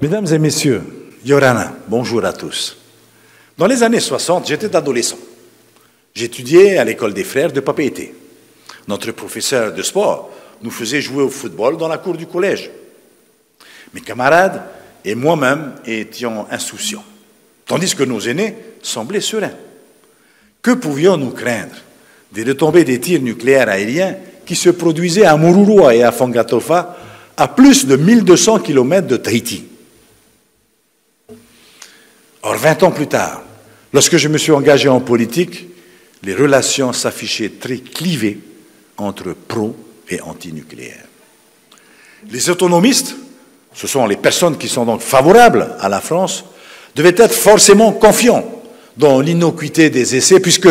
Mesdames et messieurs, Yorana, bonjour à tous. Dans les années 60, j'étais adolescent. J'étudiais à l'école des frères de Papeete. Notre professeur de sport nous faisait jouer au football dans la cour du collège. Mes camarades et moi-même étions insouciants, tandis que nos aînés semblaient sereins. Que pouvions-nous craindre des retombées des tirs nucléaires aériens qui se produisaient à Mururoa et à Fangatofa, à plus de 1200 km de Tahiti? Or, 20 ans plus tard, lorsque je me suis engagé en politique, les relations s'affichaient très clivées entre pro et anti-nucléaires. Les autonomistes, ce sont les personnes qui sont donc favorables à la France, devaient être forcément confiants dans l'innocuité des essais, puisque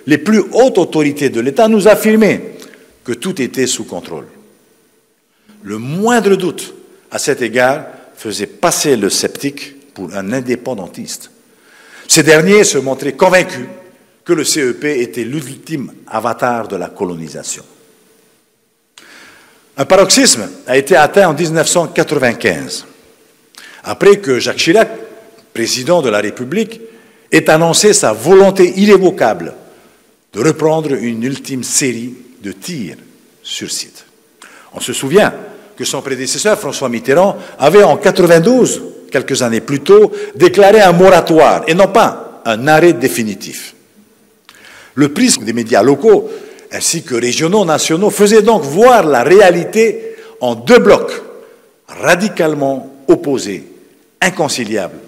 les plus hautes autorités de l'État nous affirmaient que tout était sous contrôle. Le moindre doute à cet égard faisait passer le sceptique pour un indépendantiste. Ces derniers se montraient convaincus que le CEP était l'ultime avatar de la colonisation. Un paroxysme a été atteint en 1995, après que Jacques Chirac, président de la République, ait annoncé sa volonté irrévocable de reprendre une ultime série de tirs sur site. On se souvient que son prédécesseur, François Mitterrand, avait en 1992, quelques années plus tôt, déclaré un moratoire et non pas un arrêt définitif. Le prisme des médias locaux ainsi que régionaux, nationaux, faisait donc voir la réalité en deux blocs radicalement opposés, inconciliables,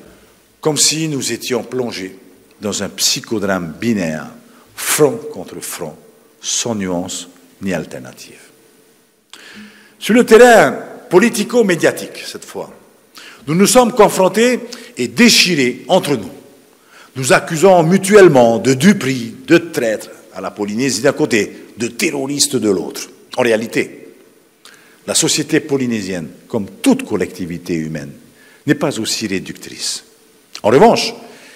comme si nous étions plongés dans un psychodrame binaire, front contre front, sans nuance ni alternative. Sur le terrain politico-médiatique, cette fois, nous nous sommes confrontés et déchirés entre nous, nous accusant mutuellement de duperies, de traîtres à la Polynésie d'un côté, de terroristes de l'autre. En réalité, la société polynésienne, comme toute collectivité humaine, n'est pas aussi réductrice. En revanche,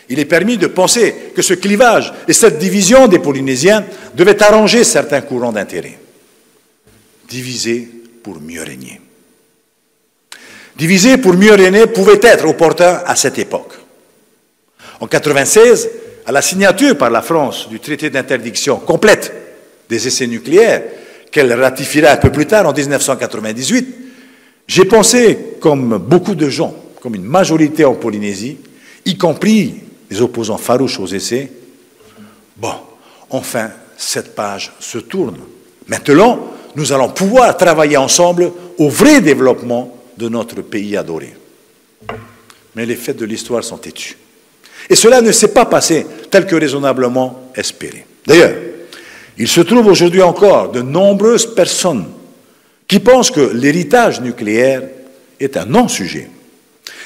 il est permis de penser que ce clivage et cette division des Polynésiens devaient arranger certains courants d'intérêt. Diviser pour mieux régner. Diviser pour mieux régner pouvait être opportun à cette époque. En 1996, à la signature par la France du traité d'interdiction complète des essais nucléaires, qu'elle ratifiera un peu plus tard, en 1998, j'ai pensé, comme beaucoup de gens, comme une majorité en Polynésie, y compris les opposants farouches aux essais, bon, enfin, cette page se tourne. Maintenant, nous allons pouvoir travailler ensemble au vrai développement de notre pays adoré. Mais les faits de l'histoire sont têtus. Et cela ne s'est pas passé tel que raisonnablement espéré. D'ailleurs, il se trouve aujourd'hui encore de nombreuses personnes qui pensent que l'héritage nucléaire est un non-sujet.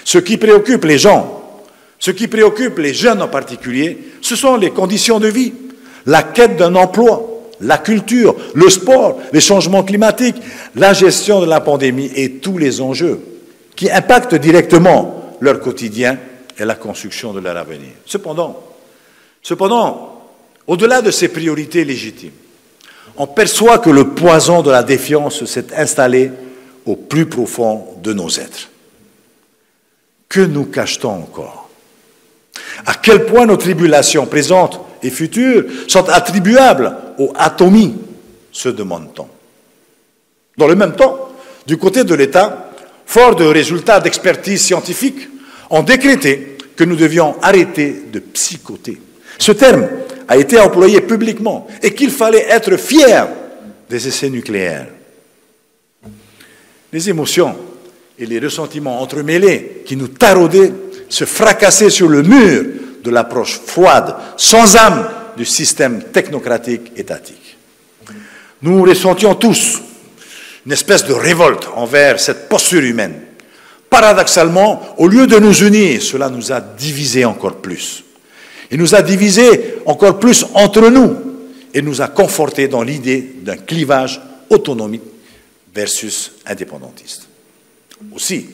Ce qui préoccupe les gens, ce qui préoccupe les jeunes en particulier, ce sont les conditions de vie, la quête d'un emploi, la culture, le sport, les changements climatiques, la gestion de la pandémie et tous les enjeux qui impactent directement leur quotidien et la construction de leur avenir. Cependant, au-delà de ces priorités légitimes, on perçoit que le poison de la défiance s'est installé au plus profond de nos êtres. Que nous cache-t-on encore? À quel point nos tribulations présentes et futures sont attribuables aux atomies, se demande-t-on. Dans le même temps, du côté de l'État, fort de résultats d'expertise scientifique, ont décrété que nous devions arrêter de psychoter. Ce terme a été employé publiquement et qu'il fallait être fier des essais nucléaires. Les émotions et les ressentiments entremêlés qui nous taraudaient se fracassaient sur le mur de l'approche froide, sans âme du système technocratique étatique. Nous ressentions tous une espèce de révolte envers cette posture humaine. Paradoxalement, au lieu de nous unir, cela nous a divisés encore plus. Il nous a divisés encore plus entre nous et nous a confortés dans l'idée d'un clivage autonomique versus indépendantiste. Aussi,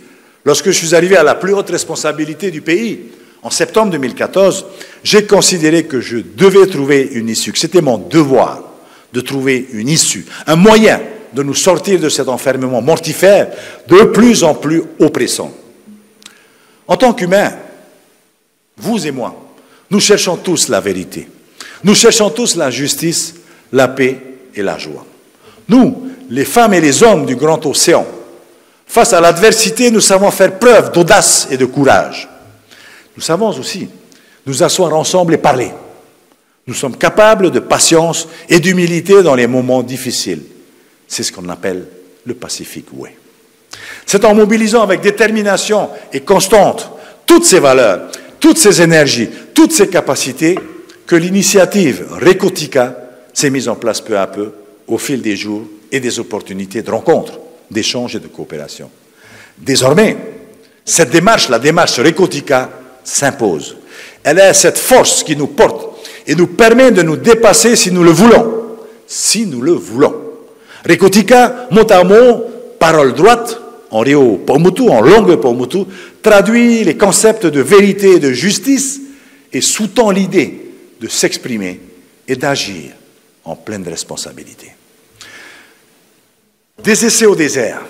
lorsque je suis arrivé à la plus haute responsabilité du pays, en septembre 2014, j'ai considéré que je devais trouver une issue, que c'était mon devoir de trouver une issue, un moyen de nous sortir de cet enfermement mortifère de plus en plus oppressant. En tant qu'humains, vous et moi, nous cherchons tous la vérité. Nous cherchons tous la justice, la paix et la joie. Nous, les femmes et les hommes du grand océan, face à l'adversité, nous savons faire preuve d'audace et de courage. Nous savons aussi nous asseoir ensemble et parler. Nous sommes capables de patience et d'humilité dans les moments difficiles. C'est ce qu'on appelle le Pacific Way. C'est en mobilisant avec détermination et constante toutes ces valeurs, toutes ces énergies, toutes ces capacités que l'initiative Recotica s'est mise en place peu à peu au fil des jours et des opportunités de rencontres, d'échanges et de coopération. Désormais, cette démarche, la démarche Recotica, s'impose. Elle a cette force qui nous porte et nous permet de nous dépasser si nous le voulons. Si nous le voulons. Recotica, mot à mot, parole droite, en Rio Paumotu, en langue Paumotu, traduit les concepts de vérité et de justice et sous-tend l'idée de s'exprimer et d'agir en pleine responsabilité. Des essais au désert.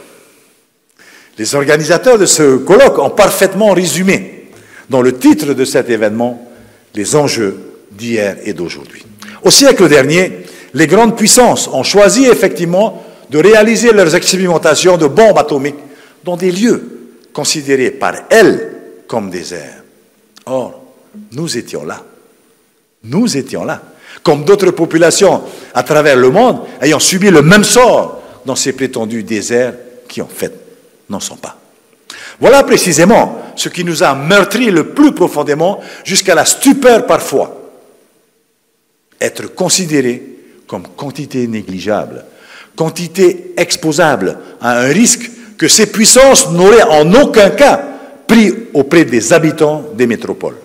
Les organisateurs de ce colloque ont parfaitement résumé dans le titre de cet événement les enjeux d'hier et d'aujourd'hui. Au siècle dernier, les grandes puissances ont choisi effectivement de réaliser leurs expérimentations de bombes atomiques dans des lieux considérés par elles comme déserts. Or, nous étions là. Nous étions là. Comme d'autres populations à travers le monde ayant subi le même sort dans ces prétendus déserts qui en fait n'en sont pas. Voilà précisément ce qui nous a meurtris le plus profondément jusqu'à la stupeur parfois. Être considéré comme quantité négligeable, quantité exposable à un risque que ces puissances n'auraient en aucun cas pris auprès des habitants des métropoles.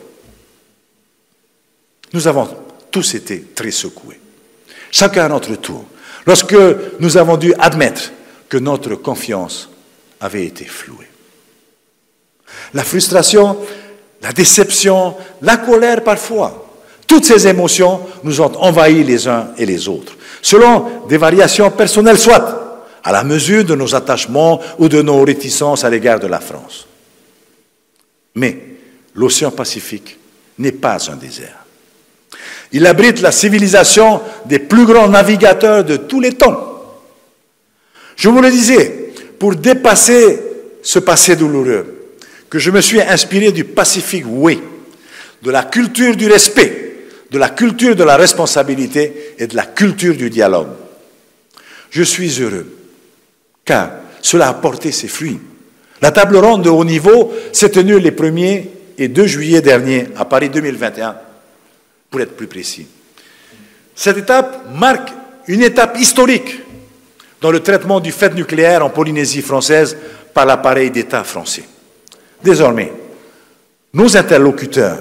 Nous avons tous été très secoués, chacun à notre tour, lorsque nous avons dû admettre que notre confiance avait été flouée. La frustration, la déception, la colère parfois, toutes ces émotions nous ont envahis les uns et les autres, selon des variations personnelles soit, à la mesure de nos attachements ou de nos réticences à l'égard de la France. Mais l'océan Pacifique n'est pas un désert. Il abrite la civilisation des plus grands navigateurs de tous les temps. Je vous le disais, pour dépasser ce passé douloureux, que je me suis inspiré du Pacific Way, de la culture du respect, de la culture de la responsabilité et de la culture du dialogue. Je suis heureux, car cela a porté ses fruits. La table ronde de haut niveau s'est tenue les 1er et 2 juillet dernier à Paris 2021, pour être plus précis. Cette étape marque une étape historique dans le traitement du fait nucléaire en Polynésie française par l'appareil d'État français. Désormais, nos interlocuteurs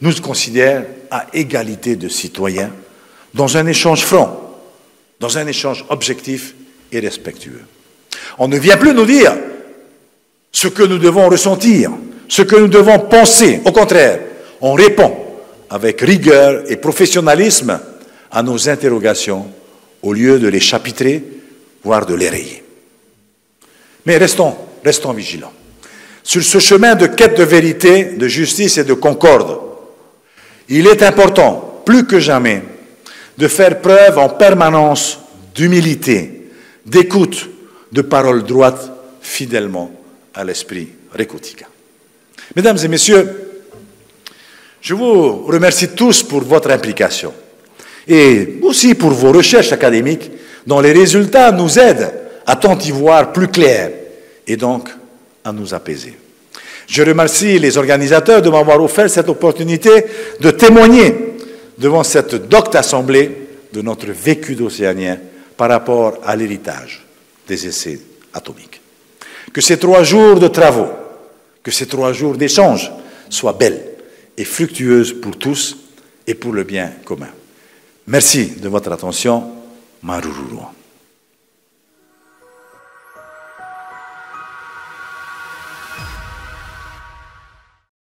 nous considèrent à égalité de citoyens dans un échange franc, dans un échange objectif et respectueux. On ne vient plus nous dire ce que nous devons ressentir, ce que nous devons penser. Au contraire, on répond avec rigueur et professionnalisme à nos interrogations au lieu de les chapitrer, voire de les rayer. Mais restons vigilants. Sur ce chemin de quête de vérité, de justice et de concorde, il est important, plus que jamais, de faire preuve en permanence d'humilité, d'écoute, de paroles droites, fidèlement à l'esprit Recotica. Mesdames et messieurs, je vous remercie tous pour votre implication et aussi pour vos recherches académiques dont les résultats nous aident à tant y voir plus clair et donc à nous apaiser. Je remercie les organisateurs de m'avoir offert cette opportunité de témoigner devant cette docte assemblée de notre vécu d'océanien par rapport à l'héritage des essais atomiques. Que ces 3 jours de travaux, que ces 3 jours d'échanges soient belles et fructueuses pour tous et pour le bien commun. Merci de votre attention. Marururu.